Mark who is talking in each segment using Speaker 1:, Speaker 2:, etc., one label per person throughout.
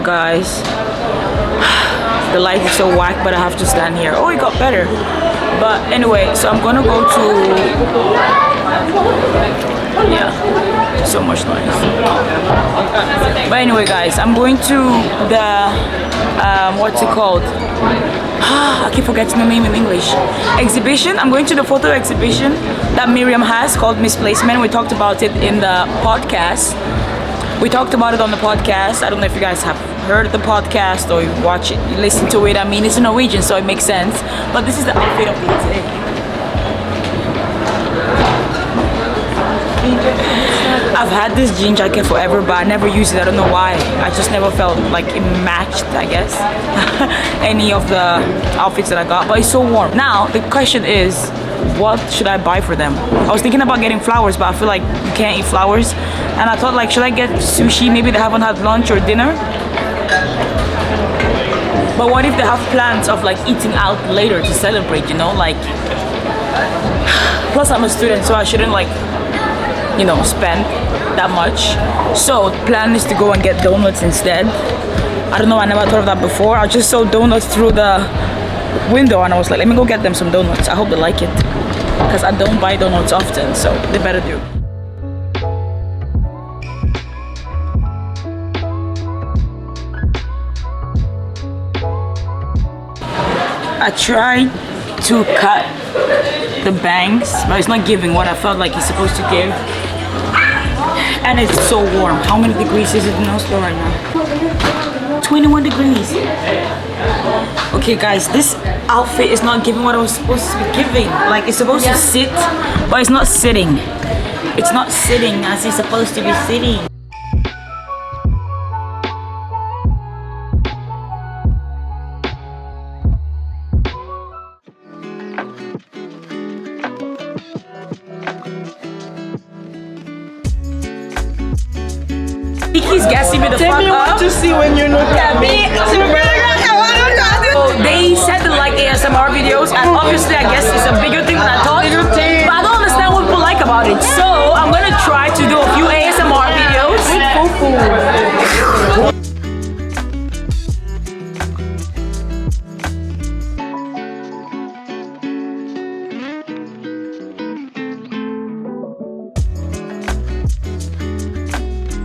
Speaker 1: guys. The light is so whack, but I have to stand here. Oh, it got better. But anyway, so I'm gonna go to, yeah, so much noise. But anyway, guys, I'm going to the what's it called? I keep forgetting the name in English. Exhibition. I'm going to the photo exhibition that Miriam has called Misplacement. We talked about it in the podcast. We talked about it on the podcast. I don't know if you guys have heard the podcast or you watch it, you listen to it. I mean, it's in Norwegian, so it makes sense. But this is the outfit of the day. I've had this jean jacket forever, but I never used it. I don't know why. I just never felt like it matched, I guess, any of the outfits that I got. But it's so warm. Now, the question is, what should I buy for them? I was thinking about getting flowers, but I feel like you can't eat flowers. And I thought, like, should I get sushi? Maybe they haven't had lunch or dinner. But what if they have plans of like eating out later to celebrate, you know? Like, plus I'm a student, so I shouldn't like, you know, spend that much. So the plan is to go and get donuts instead. I don't know, I never thought of that before. I just saw donuts through the window and I was like, let me go get them some donuts. I hope they like it, because I don't buy donuts often, so they better do. I tried to cut the bangs, but it's not giving what I felt like it's supposed to give. And it's so warm. How many degrees is it in Oslo right now? 21 degrees. Okay guys, this outfit is not giving what I was supposed to be giving. Like, it's supposed to sit, but it's not sitting. It's not sitting as it's supposed to be sitting. He's gassing me the fuck up.
Speaker 2: What to see when you're not at me.
Speaker 1: So they said they like ASMR videos, and obviously I guess it's a bigger thing than I thought. But I don't understand what people like about it. So I'm gonna try to do a few ASMR videos.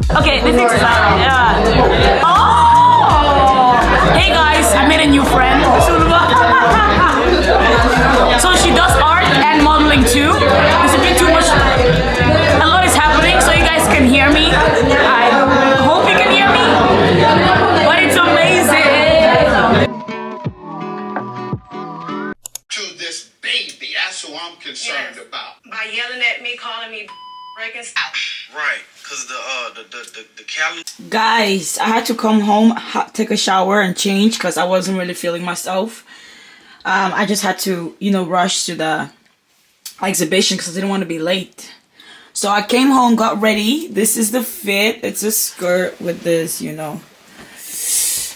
Speaker 1: Okay, this is oh! Hey guys, I made a new friend. So she does art and modeling too. It's a bit too much. A lot is happening, so you guys can hear me. I hope you can hear me. But it's amazing.
Speaker 3: To this baby, that's who I'm concerned about.
Speaker 4: By yelling at me, calling me breaking out.
Speaker 3: Right, cause the calories.
Speaker 1: Guys, I had to come home, take a shower and change because I wasn't really feeling myself. I just had to, you know, rush to the exhibition because I didn't want to be late. So I came home, got ready. This is the fit. It's a skirt with this, you know.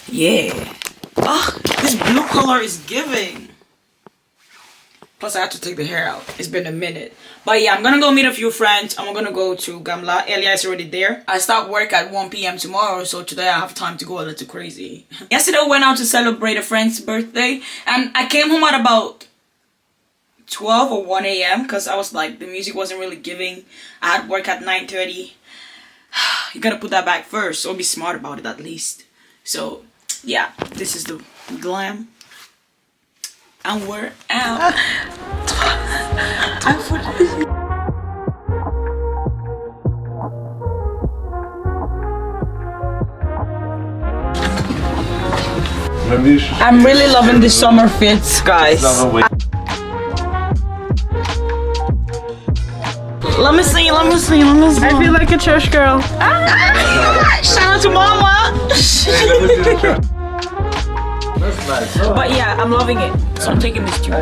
Speaker 1: Yeah. Oh, this blue color is giving. Plus I had to take the hair out. It's been a minute. But yeah, I'm gonna go meet a few friends. I'm gonna go to Gamla. Elia is already there. I start work at 1 p.m. tomorrow, so today I have time to go a little crazy. Yesterday I went out to celebrate a friend's birthday, and I came home at about 12 or 1 a.m. because I was like, the music wasn't really giving. I had work at 9:30. You gotta put that back first, so be smart about it at least. So yeah, this is the glam. And we're out. I'm really loving the summer fits, guys. Let me see.
Speaker 2: I feel like a church girl.
Speaker 1: Shout out to mama. But yeah, I'm loving it. So I'm taking this too.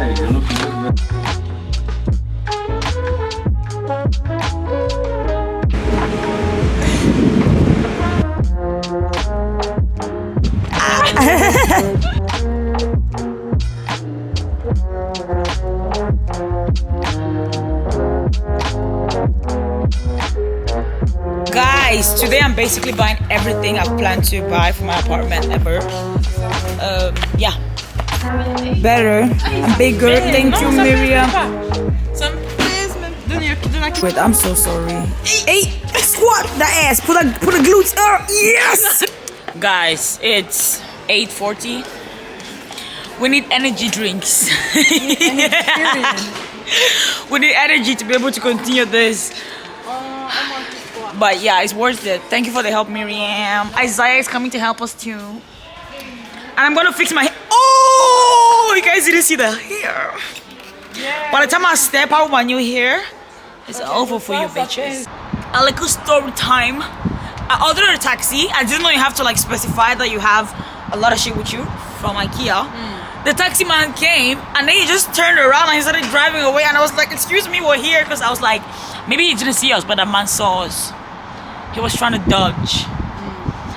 Speaker 1: Guys, Guys, today I'm basically buying everything I've planned to buy for my apartment ever. Yeah. Better and bigger. Thank you, Miriam. Wait, I'm so sorry. Hey, squat the ass. Put a glutes up. Yes. Guys, it's 8:40. We need energy drinks. We need energy to be able to continue this. But yeah, it's worth it. Thank you for the help, Miriam. Isaiah is coming to help us too. And I'm gonna fix my hair. Oh, you guys didn't see the hair. Yeah. By the time I step out with my new hair, it's over for you bitches. A little story time. I ordered a taxi. I didn't know you have to like specify that you have a lot of shit with you from IKEA. The taxi man came and then he just turned around and he started driving away, and I was like, excuse me, we're here, because I was like, maybe he didn't see us, but that man saw us. He was trying to dodge.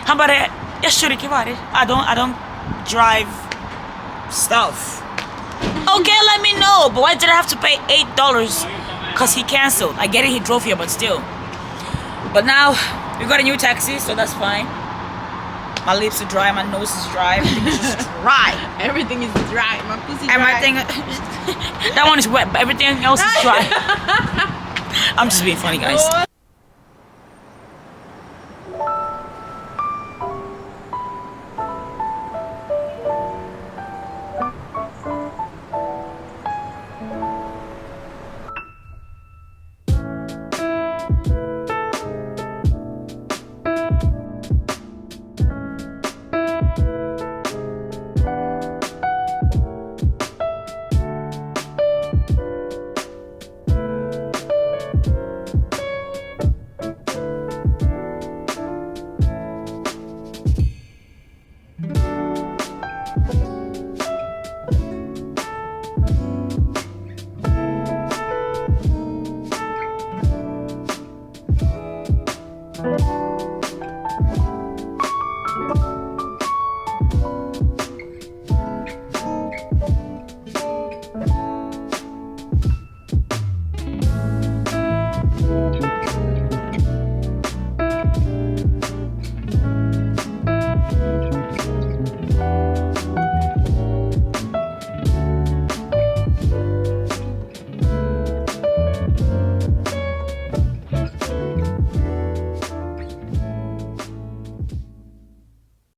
Speaker 1: How about it? Yes, sure, I don't drive stuff. Okay, let me know. But why did I have to pay $8? Because he canceled. I get it, he drove here, but still. But now we got a new taxi, so that's fine. My lips are dry, my nose is dry, everything is just dry.
Speaker 2: Everything is dry. My pussy dry.
Speaker 1: Everything. That one is wet, but everything else is dry. I'm just being funny, guys.